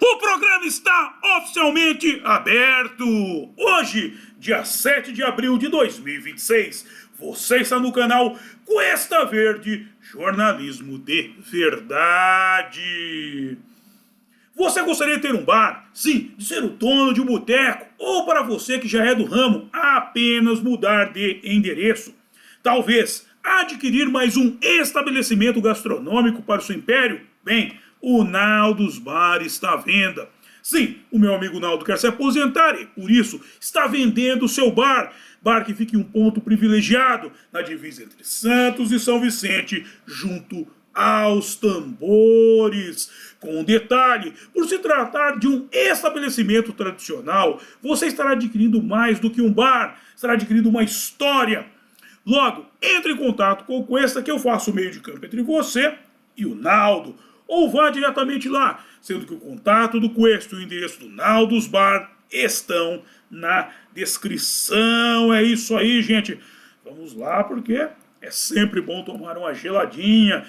O programa está oficialmente aberto! Hoje, dia 7 de abril de 2026, você está no canal Cuesta Verde Jornalismo de Verdade. Você gostaria de ter um bar? Sim, de ser o dono de um boteco? Ou para você que já é do ramo, apenas mudar de endereço? Talvez adquirir mais um estabelecimento gastronômico para o seu império? Bem, o Naldos Bar está à venda. Sim, o meu amigo Naldo quer se aposentar e, por isso, está vendendo o seu bar. Bar que fica em um ponto privilegiado, na divisa entre Santos e São Vicente, junto aos tambores. Com um detalhe, por se tratar de um estabelecimento tradicional, você estará adquirindo mais do que um bar, estará adquirindo uma história. Logo, entre em contato com o Cuesta que eu faço o meio de campo entre você e o Naldo, ou vá diretamente lá, sendo que o contato do Cuesta e o endereço do Naldos Bar estão na descrição. É isso aí, gente. Vamos lá, porque é sempre bom tomar uma geladinha.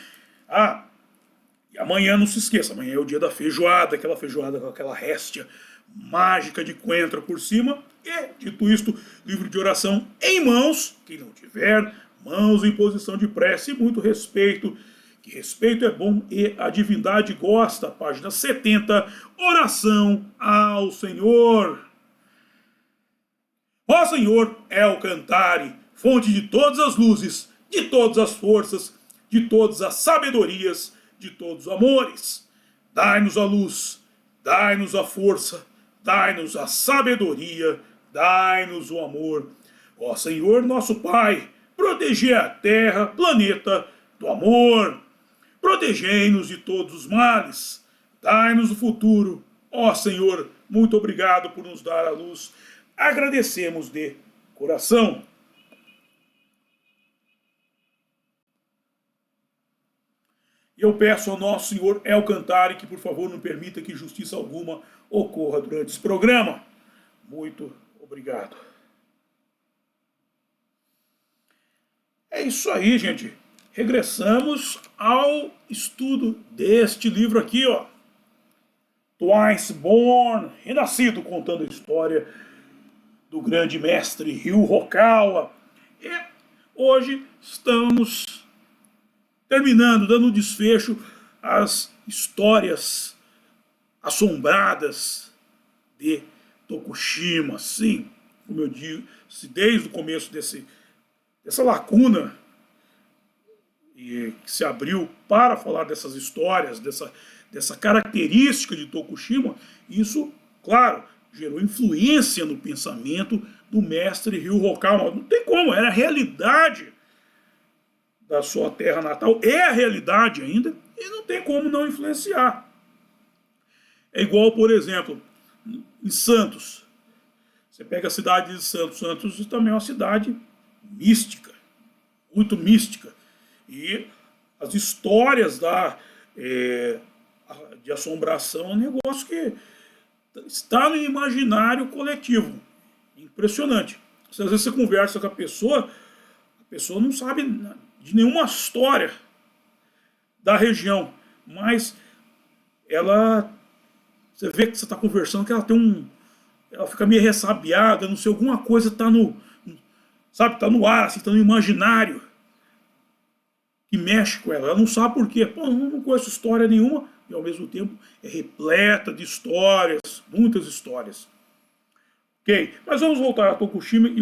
E amanhã não se esqueça, amanhã é o dia da feijoada, aquela feijoada com aquela réstia mágica de coentro por cima. E, dito isto, livro de oração em mãos, quem não tiver, mãos em posição de prece e muito respeito, que respeito é bom e a divindade gosta. Página 70, oração ao Senhor. Ó Senhor, El Cantare, fonte de todas as luzes, de todas as forças, de todas as sabedorias, de todos os amores. Dai-nos a luz, dai-nos a força, dai-nos a sabedoria, dai-nos o amor. Ó Senhor, nosso Pai, protegei a terra, planeta, do amor. Protegei-nos de todos os males. Dai-nos o futuro. Ó Senhor, muito obrigado por nos dar a luz. Agradecemos de coração. E eu peço ao nosso Senhor El Cantare que, por favor, não permita que justiça alguma ocorra durante esse programa. Muito obrigado. É isso aí, gente. Regressamos ao estudo deste livro aqui, ó. Twice Born, renascido, contando a história do grande mestre Ryu Hokawa. E hoje estamos terminando, dando desfecho às histórias assombradas de Tokushima. Sim, como eu disse, desde o começo dessa lacuna que se abriu para falar dessas histórias, dessa característica de Tokushima, isso, claro, gerou influência no pensamento do mestre Ryu Hokawa. Não tem como, era a realidade da sua terra natal, é a realidade ainda, e não tem como não influenciar. É igual, por exemplo, em Santos. Você pega a cidade de Santos. Santos também é uma cidade mística, muito mística. E as histórias de assombração é um negócio que está no imaginário coletivo. Impressionante. Às vezes você conversa com a pessoa não sabe de nenhuma história da região, mas você vê que você está conversando, que ela fica meio ressabiada, não sei, alguma coisa está tá no ar, assim, está no imaginário, que mexe com ela. Ela não sabe por quê. Pô, não conheço história nenhuma, e ao mesmo tempo é repleta de histórias, muitas histórias. Ok? Mas vamos voltar a Tokushima e em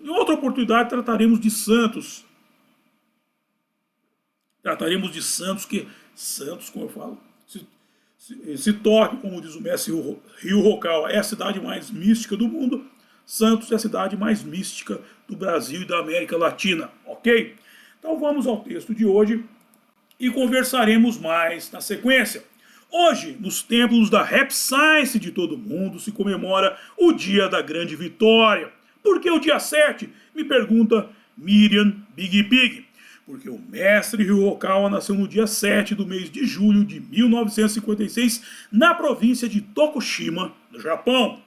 outra oportunidade trataremos de Santos. Trataremos de Santos, que Santos, como eu falo, se torna, como diz o mestre Ryu Hokawa, é a cidade mais mística do mundo. Santos é a cidade mais mística do Brasil e da América Latina, ok? Então vamos ao texto de hoje e conversaremos mais na sequência. Hoje, nos templos da Rap Science de todo mundo, se comemora o Dia da Grande Vitória. Por que o dia 7? Me pergunta Miriam Big Pig. Porque o mestre Ryu Hokawa nasceu no dia 7 do mês de julho de 1956 na província de Tokushima, no Japão,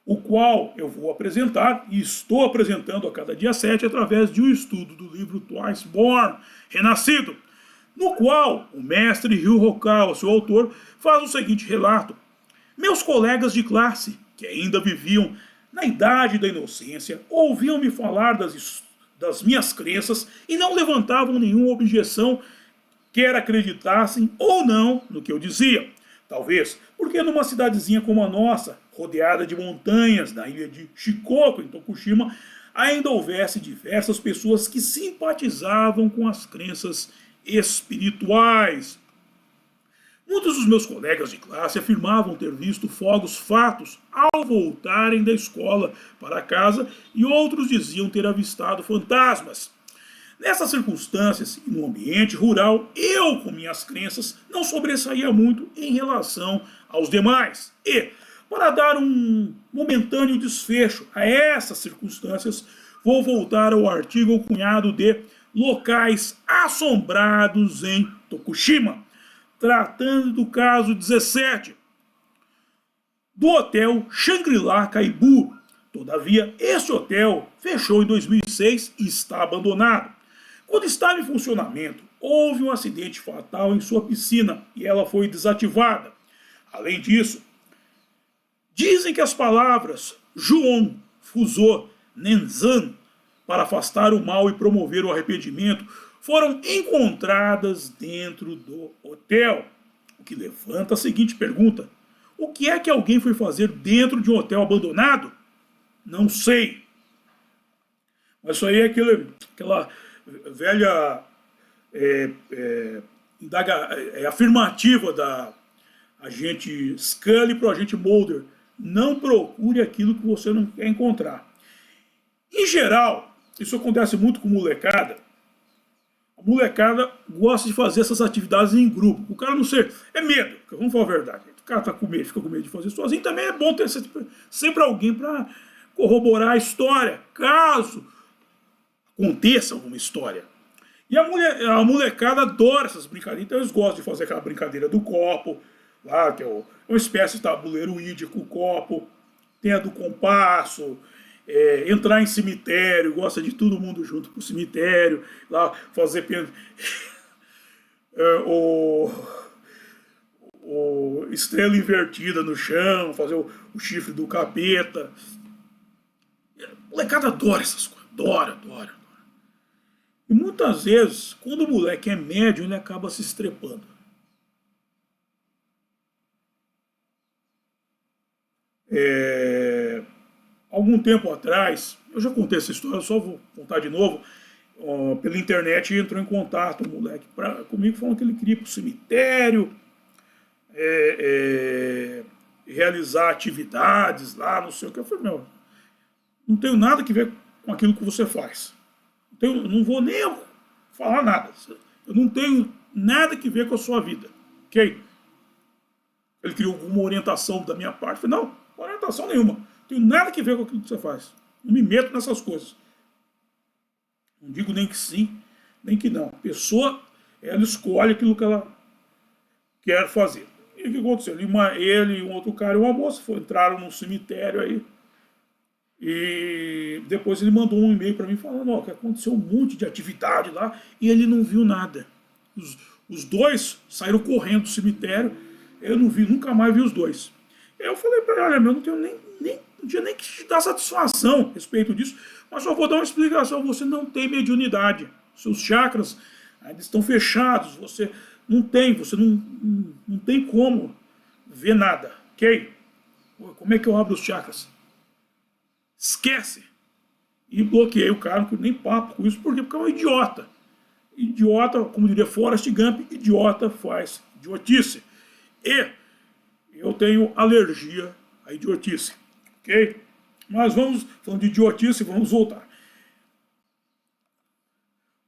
o qual eu vou apresentar e estou apresentando a cada dia 7 através de um estudo do livro Twice Born, Renascido, no qual o mestre Ryu Hokawa, seu autor, faz o seguinte relato Meus colegas de classe, que ainda viviam na idade da inocência, ouviam-me falar das minhas crenças e não levantavam nenhuma objeção, quer acreditassem ou não no que eu dizia. Talvez porque numa cidadezinha como a nossa, rodeada de montanhas, na ilha de Shikoku, em Tokushima, ainda houvesse diversas pessoas que simpatizavam com as crenças espirituais. Muitos dos meus colegas de classe afirmavam ter visto fogos fatos ao voltarem da escola para casa e outros diziam ter avistado fantasmas. Nessas circunstâncias e no ambiente rural, eu, com minhas crenças, não sobressaía muito em relação aos demais. E, para dar um momentâneo desfecho a essas circunstâncias, vou voltar ao artigo cunhado de Locais Assombrados em Tokushima, tratando do caso 17, do hotel Shangri-La Kaibu. Todavia, este hotel fechou em 2006 e está abandonado. Quando estava em funcionamento, houve um acidente fatal em sua piscina e ela foi desativada. Além disso, dizem que as palavras Juon, Fuso, Nenzan, para afastar o mal e promover o arrependimento, foram encontradas dentro do hotel. O que levanta a seguinte pergunta: o que é que alguém foi fazer dentro de um hotel abandonado? Não sei. Mas isso aí é aquela velha afirmativa da agente Scully para o agente Mulder. Não procure aquilo que você não quer encontrar. Em geral, isso acontece muito com molecada. A molecada gosta de fazer essas atividades em grupo. O cara não sei, é medo, vamos falar a verdade. O cara tá com medo, fica com medo de fazer sozinho. Também é bom ter sempre alguém para corroborar a história, caso aconteça alguma história. E a molecada adora essas brincadeiras, então eles gostam de fazer aquela brincadeira do copo, lá, que é uma espécie de tabuleiro Ouija com o copo, tem a do compasso, entrar em cemitério, gosta de todo mundo junto pro cemitério, lá fazer o estrela invertida no chão, fazer o chifre do capeta. A molecada adora essas coisas, adora. E muitas vezes, quando o moleque é médio, ele acaba se estrepando. Algum tempo atrás, eu já contei essa história, só vou contar de novo. Pela internet entrou em contato um moleque comigo falando que ele queria ir para o cemitério, realizar atividades lá, não sei o que. Eu falei, meu, não tenho nada que ver com aquilo que você faz. Não vou nem falar nada. Eu não tenho nada que ver com a sua vida. Ok? Ele queria alguma orientação da minha parte. Eu falei, não, orientação nenhuma. Não tenho nada que ver com aquilo que você faz. Não me meto nessas coisas. Não digo nem que sim, nem que não. A pessoa, ela escolhe aquilo que ela quer fazer. E o que aconteceu? Ele e um outro cara e uma moça entraram num cemitério aí. E depois ele mandou um e-mail para mim falando que aconteceu um monte de atividade lá e ele não viu nada. Os dois saíram correndo do cemitério, eu não vi, nunca mais vi os dois. Eu falei para ele, olha, meu, não tinha nem que te dar satisfação a respeito disso, mas só vou dar uma explicação, você não tem mediunidade, seus chakras ainda estão fechados, você não tem como ver nada, ok? Como é que eu abro os chakras? Esquece. E bloqueei o cara, não nem papo com isso, por quê? Porque é um idiota. Idiota, como diria Forrest Gump, idiota faz idiotice. E eu tenho alergia à idiotice, ok? Mas falando de idiotice, vamos voltar.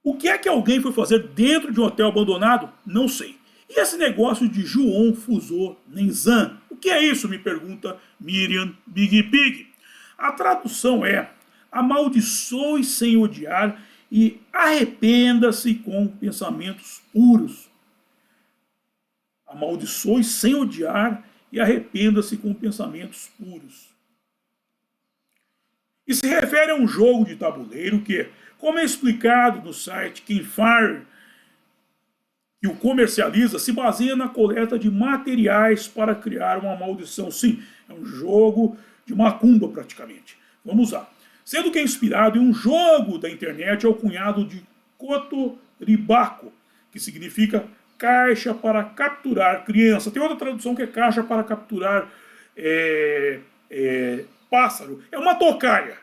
O que é que alguém foi fazer dentro de um hotel abandonado? Não sei. E esse negócio de Juon Fuso Nenzan? O que é isso? Me pergunta Miriam Big Pig. A tradução é: amaldiçoe sem odiar e arrependa-se com pensamentos puros. Amaldiçoe sem odiar e arrependa-se com pensamentos puros. E se refere a um jogo de tabuleiro que, como é explicado no site Campfire, que o comercializa se baseia na coleta de materiais para criar uma maldição. Sim, é um jogo de macumba praticamente. Vamos lá. Sendo que é inspirado em um jogo da internet alcunhado de Kotoribaku, que significa caixa para capturar criança. Tem outra tradução que é caixa para capturar pássaro. É uma tocaia,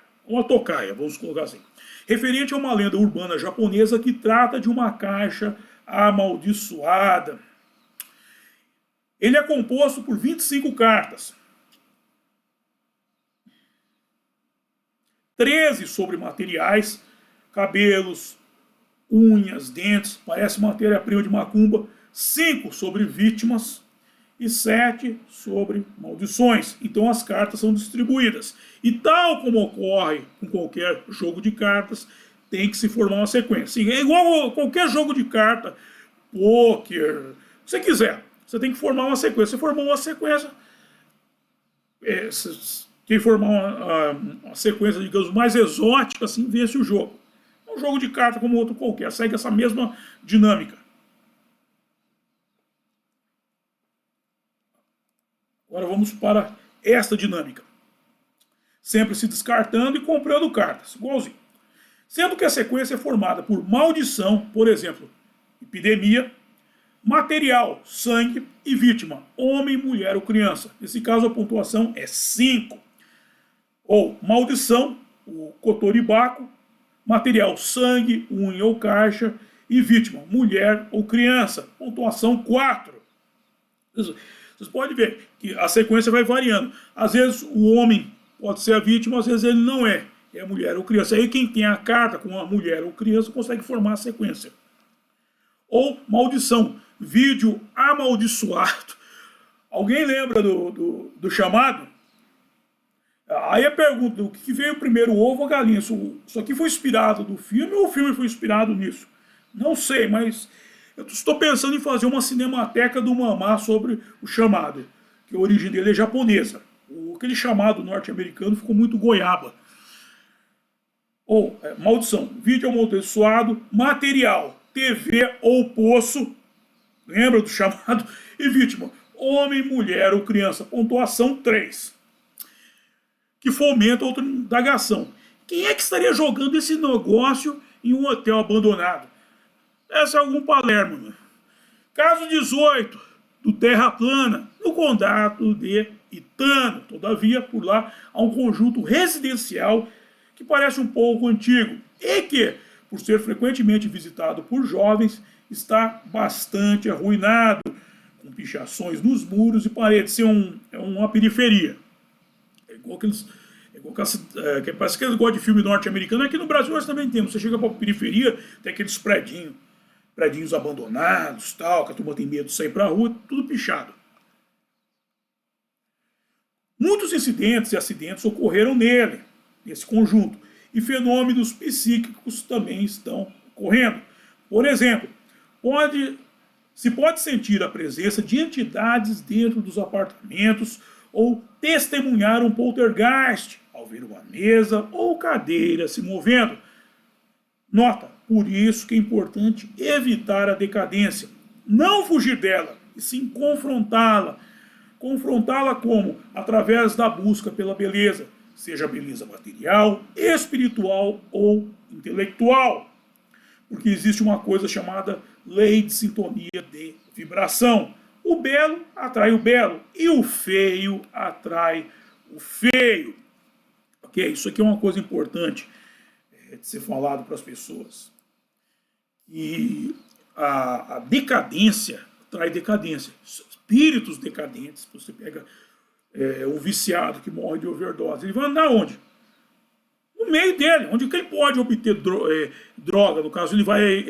vamos colocar assim. Referente a uma lenda urbana japonesa que trata de uma caixa amaldiçoada. Ele é composto por 25 cartas. 13 sobre materiais, cabelos, unhas, dentes, parece matéria-prima de macumba. 5 sobre vítimas e 7 sobre maldições. Então as cartas são distribuídas. E tal como ocorre com qualquer jogo de cartas, tem que se formar uma sequência. Sim, é igual a qualquer jogo de carta, pôquer, o que você quiser. Você tem que formar uma sequência. Você formou uma sequência, quem formar uma sequência, digamos, mais exótica, assim, vence o jogo. É um jogo de carta como outro qualquer, segue essa mesma dinâmica. Agora vamos para esta dinâmica. Sempre se descartando e comprando cartas, igualzinho. Sendo que a sequência é formada por maldição, por exemplo, epidemia, material, sangue e vítima, homem, mulher ou criança. Nesse caso a pontuação é 5. Ou maldição, o Kotoribaku, material, sangue, unha ou caixa e vítima, mulher ou criança, pontuação 4. Vocês podem ver que a sequência vai variando. Às vezes o homem pode ser a vítima, às vezes ele não é. É mulher ou criança. Aí quem tem a carta com a mulher ou criança consegue formar a sequência. Ou maldição. Vídeo amaldiçoado. Alguém lembra do chamado? Aí a pergunta, o que veio primeiro, o ovo ou a galinha? Isso aqui foi inspirado do filme ou o filme foi inspirado nisso? Não sei, mas eu estou pensando em fazer uma cinemateca do Mamá sobre o chamado, que a origem dele é japonesa. Aquele chamado norte-americano ficou muito goiaba. Ou maldição, vídeo amaldiçoado, material, TV ou poço, lembra do chamado? E vítima, homem, mulher ou criança, pontuação 3. Que fomenta outra indagação. Quem é que estaria jogando esse negócio em um hotel abandonado? Essa é algum Palermo, né? Caso 18, do Terra Plana, no condado de Itano. Todavia, por lá, há um conjunto residencial que parece um pouco antigo e que, por ser frequentemente visitado por jovens, está bastante arruinado, com pichações nos muros e paredes. É uma periferia. É igual aqueles... parece que eles gostam de filme norte-americano. Aqui no Brasil nós também temos. Você chega para a periferia, tem aqueles predinhos abandonados, tal, que a turma tem medo de sair para a rua, tudo pichado. Muitos incidentes e acidentes ocorreram nesse conjunto, e fenômenos psíquicos também estão ocorrendo. Por exemplo, se pode sentir a presença de entidades dentro dos apartamentos ou testemunhar um poltergeist ao ver uma mesa ou cadeira se movendo. Nota, por isso que é importante evitar a decadência, não fugir dela, e sim confrontá-la. Confrontá-la como? Através da busca pela beleza, seja beleza material, espiritual ou intelectual. Porque existe uma coisa chamada lei de sintonia de vibração. O belo atrai o belo e o feio atrai o feio. Ok? Isso aqui é uma coisa importante de ser falado para as pessoas. E a decadência atrai decadência. Espíritos decadentes, você pega um viciado que morre de overdose, ele vai andar onde? No meio dele, onde que ele pode obter droga, no caso ele vai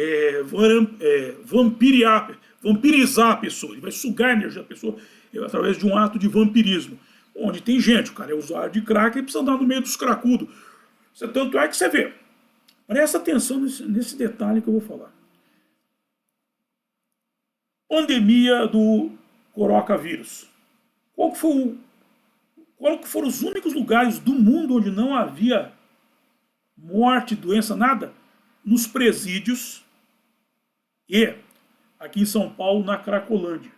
vampirizar a pessoa, ele vai sugar a energia da pessoa através de um ato de vampirismo. Onde tem gente, o cara é usuário de crack, ele precisa andar no meio dos cracudos. Tanto é que você vê, presta atenção nesse detalhe que eu vou falar. Pandemia do coronavírus. Qual foram os únicos lugares do mundo onde não havia morte, doença, nada? Nos presídios e aqui em São Paulo, na Cracolândia.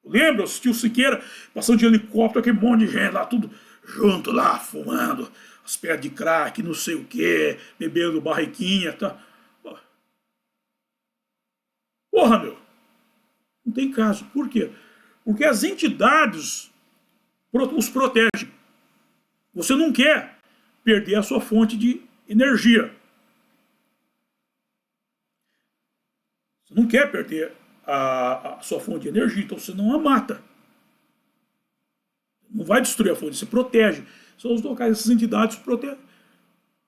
Lembra? Eu assisti o Siqueira passando de helicóptero, aquele monte de gente lá, tudo junto lá, fumando, as pedras de crack, não sei o que, bebendo barriquinha, tá? Porra, meu, não tem caso. Por quê? Porque as entidades os protegem. Você não quer perder a sua fonte de energia. Você não quer perder a sua fonte de energia, então você não a mata. Não vai destruir a fonte, você protege. São os locais, essas entidades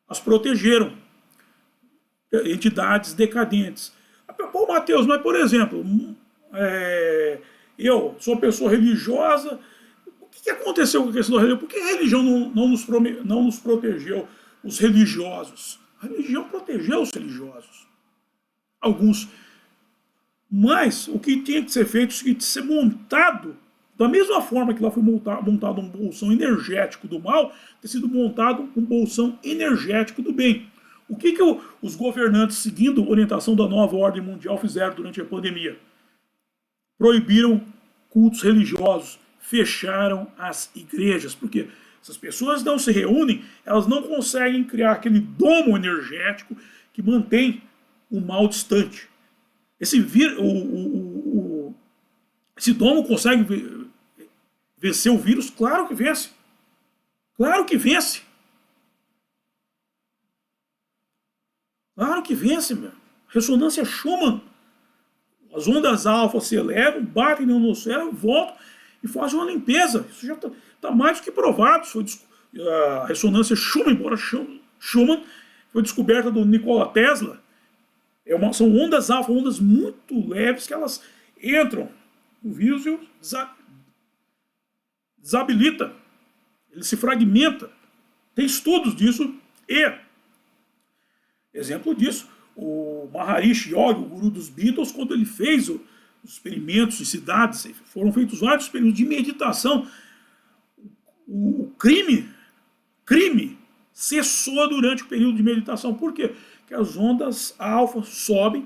as protegeram. Entidades decadentes. Pô, Matheus, mas por exemplo, eu sou uma pessoa religiosa, o que aconteceu com a questão da religião? Por que a religião não nos protegeu, os religiosos? A religião protegeu os religiosos. Alguns. Mas o que tinha que ser feito é de ser montado, da mesma forma que lá foi montado um bolsão energético do mal, ter sido montado um bolsão energético do bem. O que os governantes, seguindo a orientação da nova ordem mundial, fizeram durante a pandemia? Proibiram cultos religiosos, fecharam as igrejas, porque se as pessoas não se reúnem, elas não conseguem criar aquele domo energético que mantém o mal distante. Esse domo consegue vencer o vírus? Claro que vence. Claro que vence. Claro que vence, meu. Ressonância Schumann. As ondas alfa se elevam, batem no ionosfera, voltam e fazem uma limpeza. Isso já está mais do que provado. A ressonância Schumann, embora Schumann, foi descoberta do Nikola Tesla. São ondas alfa, ondas muito leves que elas entram no vírus e o desabilita. Ele se fragmenta. Tem estudos disso e, exemplo disso, o Maharishi Yogi, o guru dos Beatles, quando ele fez os experimentos em cidades, foram feitos vários experimentos de meditação, o crime cessou durante o período de meditação. Por quê? Porque as ondas alfa sobem,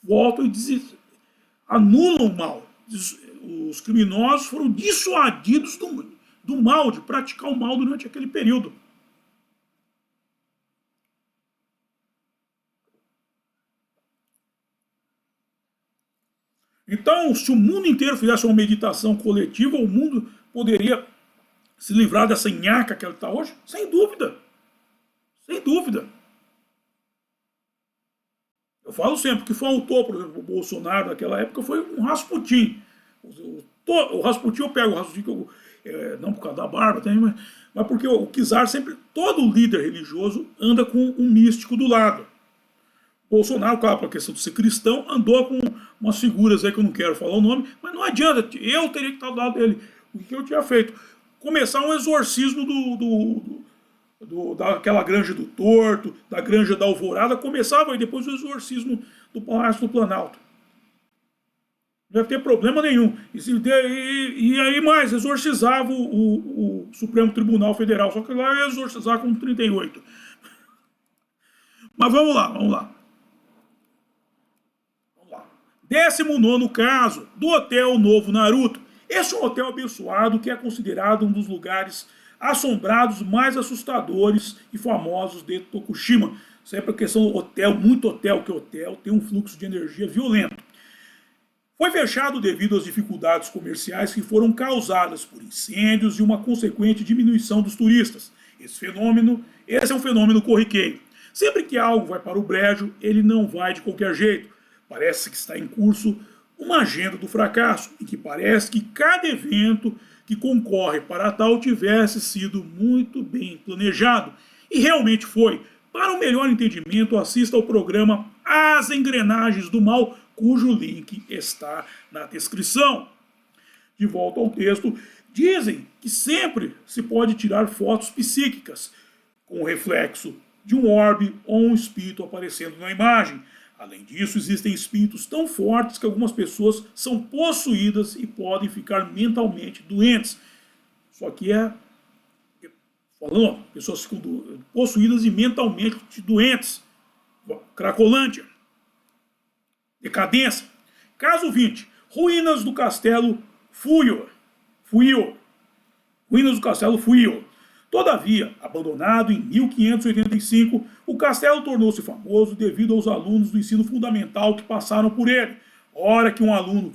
voltam e anulam o mal. Os criminosos foram dissuadidos do mal, de praticar o mal durante aquele período. Então, se o mundo inteiro fizesse uma meditação coletiva, o mundo poderia se livrar dessa nhaca que ela está hoje? Sem dúvida. Sem dúvida. Eu falo sempre que faltou, por exemplo, o Bolsonaro naquela época foi um Rasputin. O Rasputin, eu pego o Rasputin, não por causa da barba, mas porque o czar sempre, todo líder religioso anda com um místico do lado. Bolsonaro, claro, por questão de ser cristão, andou com umas figuras aí que eu não quero falar o nome, mas não adianta, eu teria que estar do lado dele. O que eu tinha feito? Começar um exorcismo daquela granja do Torto, da granja da Alvorada, começava e depois o exorcismo do Palácio do Planalto. Não deve ter problema nenhum. E aí mais, exorcizava o Supremo Tribunal Federal, só que lá ia exorcizar com 38. Mas vamos lá. 19º caso do Hotel Novo Naruto. Este é um hotel abençoado que é considerado um dos lugares assombrados mais assustadores e famosos de Tokushima. Sempre a questão do hotel, muito hotel, que hotel tem um fluxo de energia violento. Foi fechado devido às dificuldades comerciais que foram causadas por incêndios e uma consequente diminuição dos turistas. Esse é um fenômeno corriqueiro. Sempre que algo vai para o brejo, ele não vai de qualquer jeito. Parece que está em curso uma agenda do fracasso, em que parece que cada evento que concorre para tal tivesse sido muito bem planejado. E realmente foi. Para um melhor entendimento, assista ao programa As Engrenagens do Mal, cujo link está na descrição. De volta ao texto, dizem que sempre se pode tirar fotos psíquicas, com o reflexo de um orbe ou um espírito aparecendo na imagem. Além disso, existem espíritos tão fortes que algumas pessoas são possuídas e podem ficar mentalmente doentes. Só que falando, pessoas ficam possuídas e mentalmente doentes. Cracolândia. Decadência. Caso 20. Ruínas do Castelo Fuio. Ruínas do Castelo Fuio. Todavia, abandonado em 1585, o castelo tornou-se famoso devido aos alunos do ensino fundamental que passaram por ele. Hora que um aluno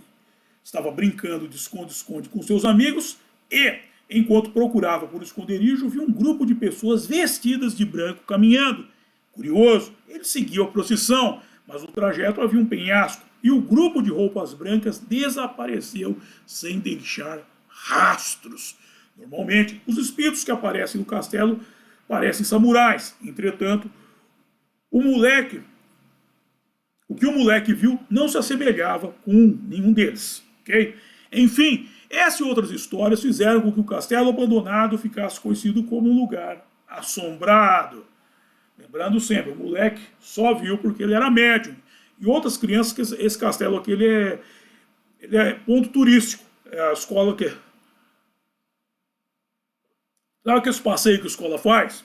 estava brincando de esconde-esconde com seus amigos e, enquanto procurava por esconderijo, viu um grupo de pessoas vestidas de branco caminhando. Curioso, ele seguiu a procissão, mas no trajeto havia um penhasco e o grupo de roupas brancas desapareceu sem deixar rastros. Normalmente, os espíritos que aparecem no castelo parecem samurais. Entretanto, o que o moleque viu não se assemelhava com nenhum deles. Okay? Enfim, essas e outras histórias fizeram com que o castelo abandonado ficasse conhecido como um lugar assombrado. Lembrando sempre, o moleque só viu porque ele era médium. E outras crianças, que esse castelo aqui ele é ponto turístico. É a escola que... Sabe aqueles passeios que a escola faz?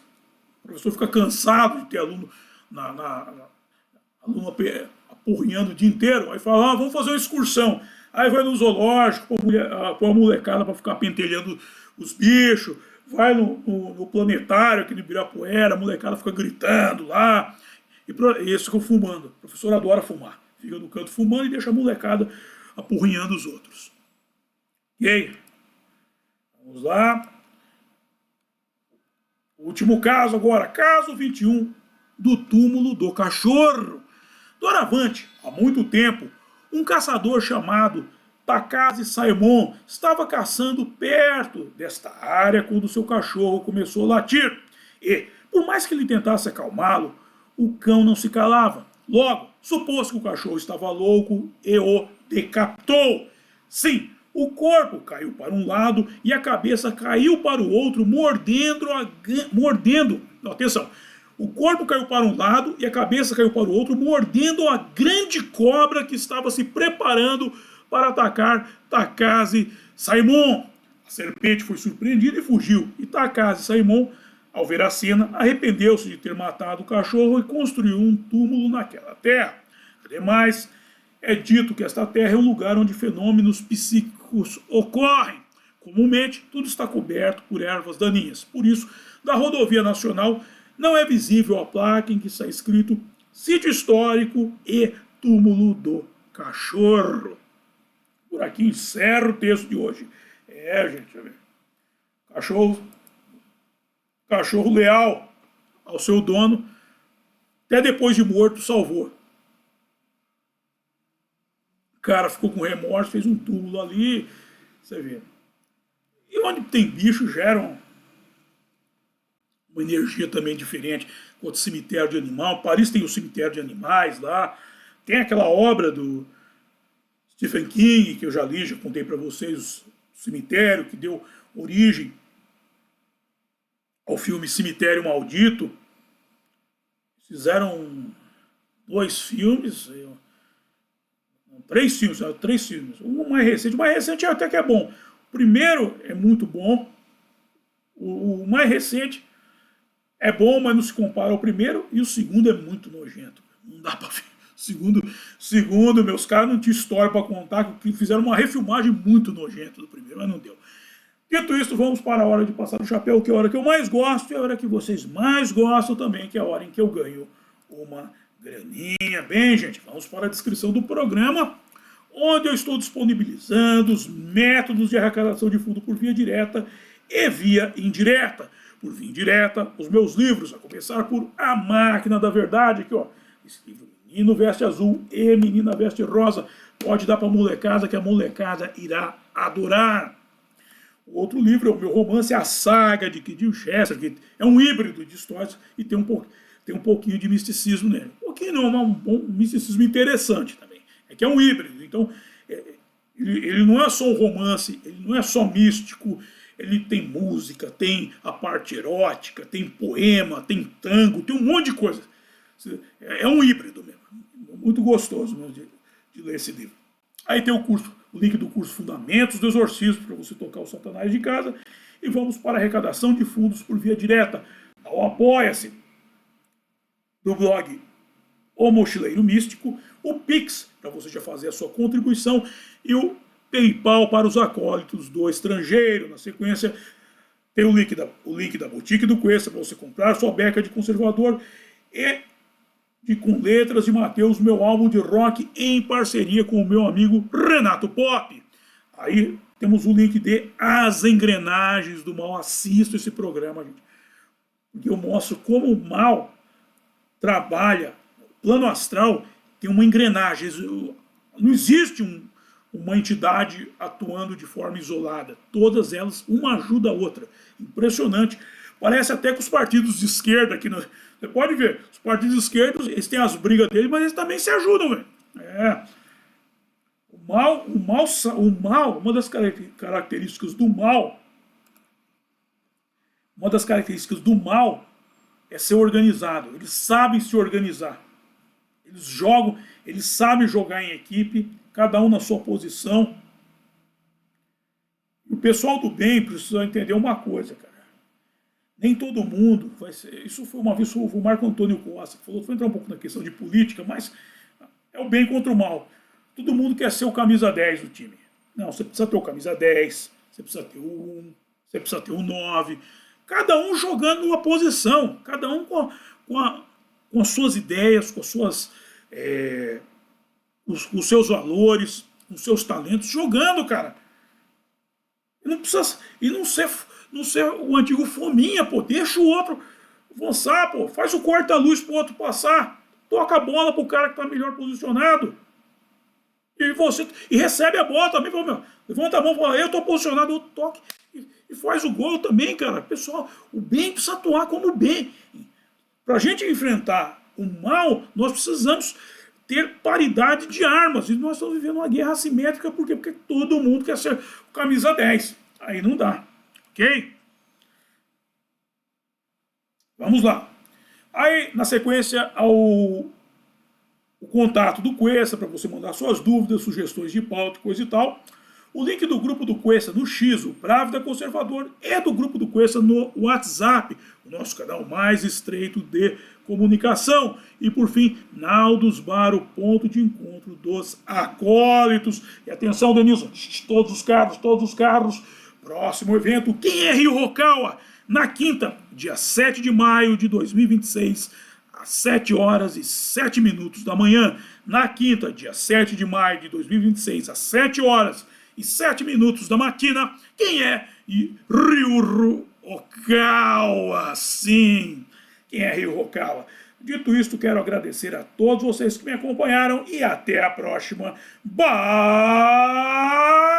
O professor fica cansado de ter aluno aluno apurrinhando o dia inteiro. Aí fala, vamos fazer uma excursão. Aí vai no zoológico, põe a molecada para ficar pentelhando os bichos. Vai no planetário aqui no Ibirapuera, a molecada fica gritando lá. E eles ficam fumando. O professor adora fumar. Fica no canto fumando e deixa a molecada apurrinhando os outros. E aí? Vamos lá. Último caso agora, caso 21 do túmulo do cachorro. Doravante, há muito tempo, um caçador chamado Takashi Saemon estava caçando perto desta área quando seu cachorro começou a latir. E, por mais que ele tentasse acalmá-lo, o cão não se calava. Logo, supôs que o cachorro estava louco e o decapitou. Sim, o corpo caiu para um lado e a cabeça caiu para o outro, mordendo. Atenção. O corpo caiu para um lado e a cabeça caiu para o outro, mordendo a grande cobra que estava se preparando para atacar Takashi Saemon. A serpente foi surpreendida e fugiu. E Takashi Saemon, ao ver a cena, arrependeu-se de ter matado o cachorro e construiu um túmulo naquela terra. Ademais, é dito que esta terra é um lugar onde fenômenos psíquicos ocorrem. Comumente, tudo está coberto por ervas daninhas. Por isso, da rodovia nacional não é visível a placa em que está escrito Sítio Histórico e Túmulo do Cachorro. Por aqui encerro o texto de hoje. Gente, cachorro leal ao seu dono, até depois de morto, salvou. O cara ficou com remorso, fez um túmulo ali, você vê. E onde tem bicho geram uma energia também diferente, quanto cemitério de animal. Paris tem o cemitério de animais lá, tem aquela obra do Stephen King, que eu já li, já contei para vocês, o cemitério que deu origem ao filme Cemitério Maldito. Fizeram 2 filmes, 3 filmes, um mais recente até que é bom. O primeiro é muito bom, o mais recente é bom, mas não se compara ao primeiro, e o segundo é muito nojento, não dá pra ver. Segundo, meus caras não tinham história para contar, que fizeram uma refilmagem muito nojenta do primeiro, mas não deu. Dito isso, vamos para a hora de passar o chapéu, que é a hora que eu mais gosto e a hora que vocês mais gostam também, que é a hora em que eu ganho uma graninha. Bem, gente, vamos para a descrição do programa, onde eu estou disponibilizando os métodos de arrecadação de fundo por via direta e via indireta. Por via indireta, os meus livros, a começar por A Máquina da Verdade, aqui ó, esse livro Menino Veste Azul e Menina Veste Rosa, pode dar para a molecada, que a molecada irá adorar. O outro livro é o meu romance A Saga de Kid Winchester, que é um híbrido de histórias e tem um pouquinho de misticismo nele. Um pouquinho não, mas um misticismo interessante também. É que é um híbrido, então ele não é só um romance, ele não é só místico, ele tem música, tem a parte erótica, tem poema, tem tango, tem um monte de coisa. É um híbrido mesmo, muito gostoso mesmo de ler esse livro. Aí tem o link do curso Fundamentos do Exorcismo, para você tocar o Satanás de casa. E vamos para a arrecadação de fundos por via direta ao Apoia-se do blog o Mochileiro Místico, o Pix, para você já fazer a sua contribuição, e o PayPal para os acólitos do estrangeiro. Na sequência, tem o link da Boutique do Cuesta para você comprar sua beca de conservador e com letras de Mateus, meu álbum de rock em parceria com o meu amigo Renato Pop. Aí temos o link de As Engrenagens do Mal. Assista esse programa, gente. Porque eu mostro como o mal trabalha. O plano astral tem uma engrenagem. Não existe uma entidade atuando de forma isolada. Todas elas, uma ajuda a outra. Impressionante. Parece até que os partidos de esquerda aqui... Você pode ver, os partidos de esquerda, eles têm as brigas deles, mas eles também se ajudam, velho. O mal, uma das características do mal é ser organizado. Eles sabem se organizar. Eles sabem jogar em equipe, cada um na sua posição. O pessoal do bem precisa entender uma coisa, cara. Nem todo mundo vai ser... Isso foi uma vez o Marco Antônio Costa que falou, vou entrar um pouco na questão de política, mas é o bem contra o mal. Todo mundo quer ser o camisa 10 do time. Não, você precisa ter o camisa 10, você precisa ter o 1, você precisa ter o 9. Cada um jogando uma posição, cada um com as suas ideias, com as suas, os seus valores, os seus talentos, jogando, cara. E não ser o antigo fominha, pô. Deixa o outro avançar, pô. Faz o corta-luz pro outro passar. Toca a bola pro cara que tá melhor posicionado. E recebe a bola também. Meu, levanta a mão e fala, eu tô posicionado, eu toque. E faz o gol também, cara. Pessoal, o bem precisa atuar como o bem. Pra gente enfrentar o mal, nós precisamos ter paridade de armas. E nós estamos vivendo uma guerra assimétrica. Por quê? Porque todo mundo quer ser o camisa 10. Aí não dá. Ok? Vamos lá. Aí, na sequência, o contato do Cuesta, para você mandar suas dúvidas, sugestões de pauta, coisa e tal. O link do grupo do Cuesta no X, o Právida Conservador, é do grupo do Cuesta no WhatsApp, o nosso canal mais estreito de comunicação. E por fim, Naldos Bar, o ponto de encontro dos acólitos. E atenção, Denilson, todos os carros. Próximo evento, quem é Rio Rokawa? Na quinta, dia 7 de maio de 2026, às 7 horas e 7 minutos da manhã. Na quinta, dia 7 de maio de 2026, às 7 horas e 7 minutos da matina, quem é Rio Rokawa? Sim, quem é Rio Rokawa? Dito isto, quero agradecer a todos vocês que me acompanharam e até a próxima. Bye!